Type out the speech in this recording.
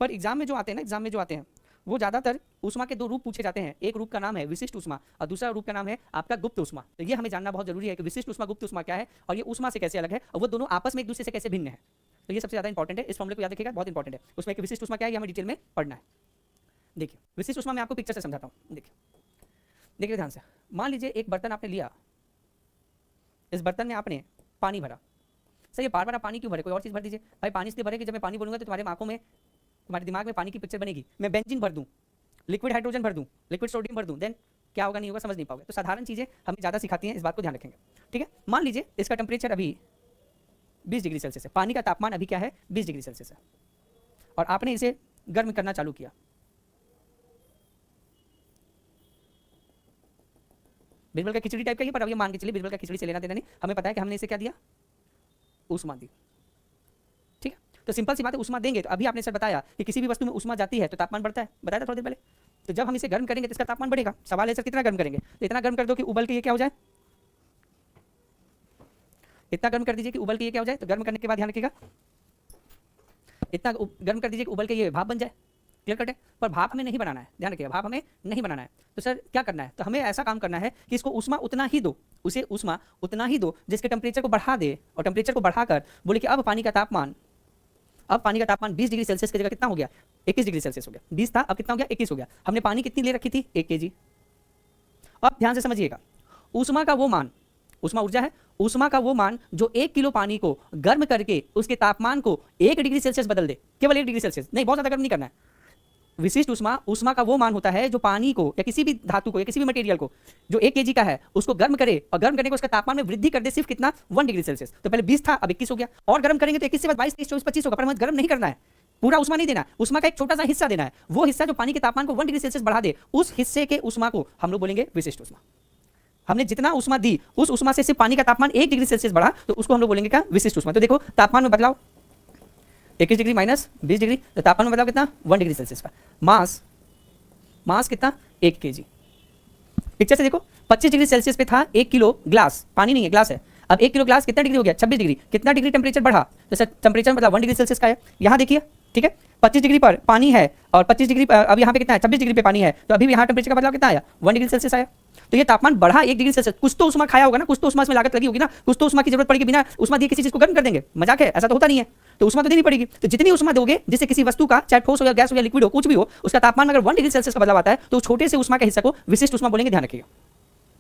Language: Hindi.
पर एग्जाम में जो आते हैं ना, एग्जाम में जो आते हैं वो ज़्यादातर ऊष्मा के दो रूप पूछे जाते हैं। एक रूप का नाम है विशिष्ट ऊष्मा और दूसरा रूप का नाम है आपका गुप्त ऊष्मा। तो ये हमें जानना बहुत जरूरी है कि विशिष्ट ऊष्मा गुप्त ऊष्मा क्या है और ये ऊष्मा से कैसे अलग है और वो दोनों आपस में एक दूसरे से कैसे भिन्न है। तो ये सबसे ज़्यादा इंपॉर्टेंट है, इस फॉर्मूले को याद रखिएगा, बहुत इंपॉर्टेंट है। उसमें एक विशिष्ट ऊष्मा क्या है ये हमें डिटेल में पढ़ना है। देखिए विशिष्ट ऊष्मा मैं आपको पिक्चर से समझाता हूँ। देखिए ध्यान से, मान लीजिए एक बर्तन आपने लिया, इस बर्तन में आपने पानी भरा। सर ये बार बार आप पानी क्यों भरे, कोई और चीज़ भर दीजिए। भाई पानी इसलिए भरे कि जब मैं पानी बोलूँगा तो तुम्हारे आंखों में, तुम्हारे दिमाग में पानी की पिक्चर बनेगी। मैं बेंजीन भर दूँ, लिक्विड हाइड्रोजन भर दूँ, लिक्विड सोडियम भर दूँ, देन क्या होगा, नहीं होगा, समझ नहीं पाओगे। तो साधारण चीज़ें हमें ज़्यादा सिखाती हैं, इस बात को ध्यान रखेंगे। ठीक है, मान लीजिए इसका टेम्परेचर अभी 20 डिग्री सेल्सियस है, पानी का तापमान अभी क्या है 20 डिग्री सेल्सियस है, और आपने इसे गर्म करना चालू किया। बिरबल का खिचड़ी टाइप का ही, पर अब ये मान के चलिए बिरबल का खिचड़ी से लेना देना नहीं, हमें पता है कि हमने इसे क्या दिया, ऊष्मा दी। ठीक है, तो सिंपल सी बात है, ऊष्मा देंगे तो अभी आपने सर बताया कि किसी भी वस्तु में ऊष्मा जाती है तो तापमान बढ़ता है, बताया था थोड़ी देर पहले। तो जब हम इसे गर्म करेंगे तो इसका तापमान बढ़ेगा। सवाल है सर कितना गर्म करेंगे, तो इतना गर्म कर दो कि उबल के ये क्या हो जाए, इतना गर्म कर दीजिए कि उबल के ये क्या हो जाए। तो गर्म करने के बाद ध्यान रखिएगा, इतना गर्म कर दीजिए कि उबल के ये भाप बन जाए। क्लियर कट है, पर भाप हमें नहीं बनाना है, ध्यान रखिएगा, भाप हमें नहीं बनाना है। तो सर क्या करना है, तो हमें ऐसा काम करना है कि इसको ऊष्मा उतना ही दो, उसे ऊष्मा उतना ही दो जिसके टेम्परेचर को बढ़ा दे, और टेम्परेचर को बढ़ाकर बोले कि अब पानी का तापमान 20 डिग्री सेल्सियस की जगह कितना हो गया, 21 डिग्री सेल्सियस हो गया। 20 था, अब कितना हो गया, 21 हो गया। हमने पानी कितनी ले रखी थी, 1 kg। अब ध्यान से समझिएगा, ऊष्मा का वो मान, ऊष्मा ऊर्जा है, ऊष्मा का वो मान जो 1 किलो पानी को गर्म करके उसके तापमान को 1 डिग्री सेल्सियस बदल दे, केवल 1 डिग्री सेल्सियस, नहीं बहुत ज़्यादा गर्म नहीं करना है। विशिष्ट ऊष्मा, ऊष्मा का वो मान होता है जो पानी को या किसी भी धातु को या किसी भी मटेरियल को जो 1 kg का है उसको गर्म करे, और गर्म करने को उसका तापमान में वृद्धि कर दे सिर्फ कितना, 1 डिग्री सेल्सियस। तो पहले 20 था, अब 21 हो गया, और गर्म करेंगे तो 21 से बाद 22, 23, 24, 25 होगा। पर हमें गर्म नहीं करना है, पूरा ऊष्मा नहीं देना, ऊष्मा का एक छोटा सा हिस्सा देना है। वो हिस्सा जो पानी के तापमान को 1 डिग्री सेल्सियस बढ़ा दे, उस हिस्से के ऊष्मा को हम लोग बोलेंगे विशिष्ट ऊष्मा। हमने जितना ऊष्मा दी उस ऊष्मा से सिर्फ पानी का तापमान 1 डिग्री सेल्सियस बढ़ा, तो उसको हम लोग बोलेंगे क्या, विशिष्ट ऊष्मा। तो देखो तापमान में बदलाव 21 डिग्री माइनस 20 डिग्री, तो तापमान में बदलाव कितना, 1 डिग्री सेल्सियस का। मास कितना, 1 kg। पिक्चर से देखो, 25 डिग्री सेल्सियस पे था 1 किलो ग्लास, पानी नहीं है ग्लास है। अब 1 किलो ग्लास कितना डिग्री हो गया, 26 डिग्री। कितना डिग्री टेम्परेचर बढ़ा, तो सर टेम्परेचर मतलब 1 डिग्री सेल्सियस का है। यहाँ देखिए, ठीक है, 25 डिग्री पर पानी है और 25 डिग्री अब यहाँ पे कितना है, 26 डिग्री पे पानी है, तो अभी यहाँ टेम्परेचर का बदलाव कितना आया, 1 डिग्री सेल्सियस आया। तो ये तापमान बढ़ा 1 डिग्री सेल्सियस। कुछ तो ऊष्मा खाया होगा ना, कुछ तो ऊष्मा इसमें लागत लगी होगी ना, कुछ तो ऊष्मा की जरूरत पड़ेगी। बिना ऊष्मा दिए किसी चीज को गर्म कर देंगे, मजाक है, ऐसा तो होता नहीं है। तो ऊष्मा तो देनी पड़ेगी। तो जितनी ऊष्मा दोगे जिससे किसी वस्तु का, चाहे ठोस हो या गैस हो या लिक्विड हो, कुछ भी हो, उसका तापमान अगर 1 डिग्री सेल्सियस का बदलाव आता है तो छोटे से ऊष्मा के हिस्से को विशिष्ट ऊष्मा बोलेंगे, ध्यान रखिएगा।